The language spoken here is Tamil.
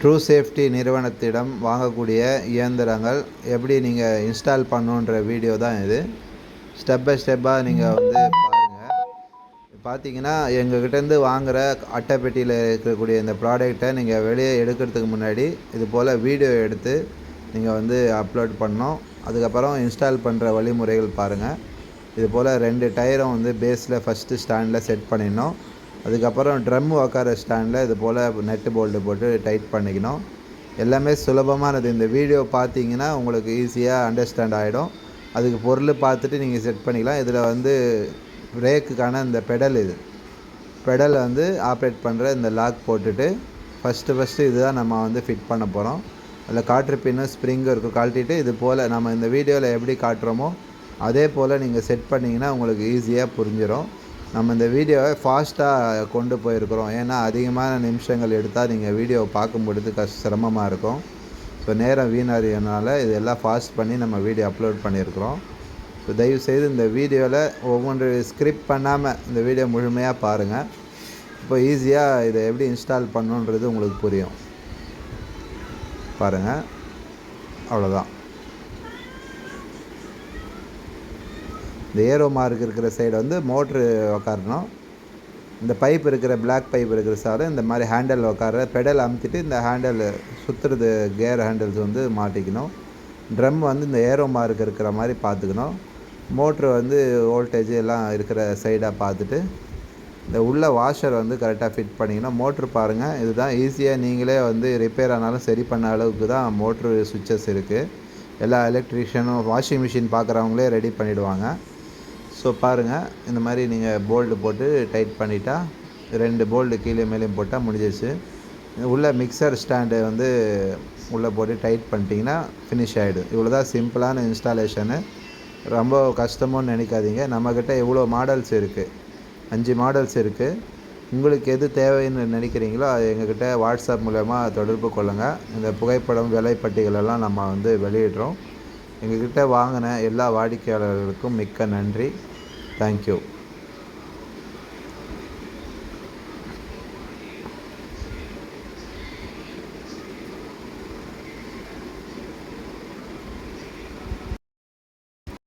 ட்ரூ சேஃப்டி நிறுவனத்திடம் வாங்கக்கூடிய இயந்திரங்கள் எப்படி நீங்கள் இன்ஸ்டால் பண்ணணுன்ற வீடியோ தான் இது. ஸ்டெப் பை ஸ்டெப்பாக நீங்கள் வந்து பாருங்கள். பார்த்தீங்கன்னா எங்ககிட்டேருந்து வாங்குகிற அட்டைப்பெட்டியில் இருக்கக்கூடிய இந்த ப்ராடக்டை நீங்கள் வெளியே எடுக்கிறதுக்கு முன்னாடி இது போல் வீடியோ எடுத்து நீங்கள் வந்து அப்லோட் பண்ணணும். அதுக்கப்புறம் இன்ஸ்டால் பண்ணுற வழிமுறைகள் பாருங்கள். இது போல் 2 டயரும் வந்து பேஸில் ஃபஸ்ட்டு ஸ்டாண்டில் செட் பண்ணிடணும். அதுக்கப்புறம் ட்ரம் உக்கார ஸ்டாண்டில் இது போல் நெட்டு போல்ட்டு போட்டு டைட் பண்ணிக்கணும். எல்லாமே சுலபமானது. இந்த வீடியோ பார்த்தீங்கன்னா உங்களுக்கு ஈஸியாக அண்டர்ஸ்டாண்ட் ஆகிடும். அதுக்கு பொருள் பார்த்துட்டு நீங்கள் செட் பண்ணிக்கலாம். இதில் வந்து பிரேக்குக்கான இந்த பெடல் வந்து ஆப்ரேட் பண்ணுற இந்த லாக் போட்டுட்டு ஃபஸ்ட்டு இதுதான் நம்ம வந்து ஃபிட் பண்ண போகிறோம். அதில் காற்று பின்னும் ஸ்ப்ரிங்கும் இருக்கும். கழட்டிட்டு இது போல் நம்ம இந்த வீடியோவில் எப்படி காட்டுறோமோ அதே போல் நீங்கள் செட் பண்ணிங்கன்னா உங்களுக்கு ஈஸியாக புரிஞ்சிடும். நம்ம இந்த வீடியோவை ஃபாஸ்ட்டாக கொண்டு போயிருக்கிறோம். ஏன்னா அதிகமான நிமிஷங்கள் எடுத்தால் நீங்கள் வீடியோவை பார்க்கும்பொழுது சிரமமாக இருக்கும். ஸோ நேரம் வீணாகிறதுனால இதெல்லாம் ஃபாஸ்ட் பண்ணி நம்ம வீடியோ அப்லோட் பண்ணியிருக்கிறோம். ஸோ தயவுசெய்து இந்த வீடியோவில் ஒவ்வொன்று ஸ்கிரிப்ட் பண்ணாமல் இந்த வீடியோ முழுமையாக பாருங்கள். இப்போ ஈஸியாக இதை எப்படி இன்ஸ்டால் பண்ணணுன்றது உங்களுக்கு புரியும். பாருங்கள், அவ்வளோதான். இந்த ஏரோ மார்க் இருக்கிற சைடு வந்து மோட்ரு உக்காரணும். இந்த பைப் இருக்கிற பிளாக் பைப் இருக்கிற சைடு இந்த மாதிரி ஹேண்டில் உக்கார பெடல் அமுத்திட்டு இந்த ஹேண்டில் சுற்றுறது கேர் ஹேண்டில்ஸ் வந்து மாட்டிக்கணும். ட்ரம் வந்து இந்த ஏரோ மார்க் இருக்கிற மாதிரி பார்த்துக்கணும். மோட்ரு வந்து வோல்டேஜ் எல்லாம் இருக்கிற சைடாக பார்த்துட்டு இந்த உள்ள வாஷர் வந்து கரெக்டாக ஃபிட் பண்ணிக்கணும். மோட்ரு பாருங்கள், இதுதான் ஈஸியாக நீங்களே வந்து ரிப்பேர் ஆனாலும் சரி பண்ண அளவுக்கு தான் மோட்ரு சுவிட்சஸ் இருக்குது. எல்லா எலக்ட்ரிஷியனும் வாஷிங் மிஷின் பார்க்குறவங்களே ரெடி பண்ணிவிடுவாங்க. ஸோ பாருங்கள், இந்த மாதிரி நீங்கள் போல்டு போட்டு டைட் பண்ணிட்டா 2 போல்டு கீழே மேலேயும் போட்டால் முடிஞ்சிச்சு. உள்ள மிக்சர் ஸ்டாண்டு வந்து உள்ளே போட்டு டைட் பண்ணிட்டீங்கன்னா ஃபினிஷ் ஆகிடும். இவ்வளோ தான் சிம்பிளான இன்ஸ்டாலேஷனு. ரொம்ப கஷ்டமோன்னு நினைக்காதீங்க. நம்மக்கிட்ட இவ்வளோ மாடல்ஸ் இருக்குது, 5 மாடல்ஸ் இருக்குது. உங்களுக்கு எது தேவைன்னு நினைக்கிறீங்களோ அது எங்ககிட்ட வாட்ஸ்அப் மூலமா தொடர்பு கொள்ளுங்கள். இந்த புகைப்படம் விலைப்பட்டிகளெல்லாம் நம்ம வந்து வெளியிடுறோம். எங்ககிட்ட வாங்கின எல்லா வாடிக்கையாளர்களுக்கும் மிக்க நன்றி. தேங்க்யூ.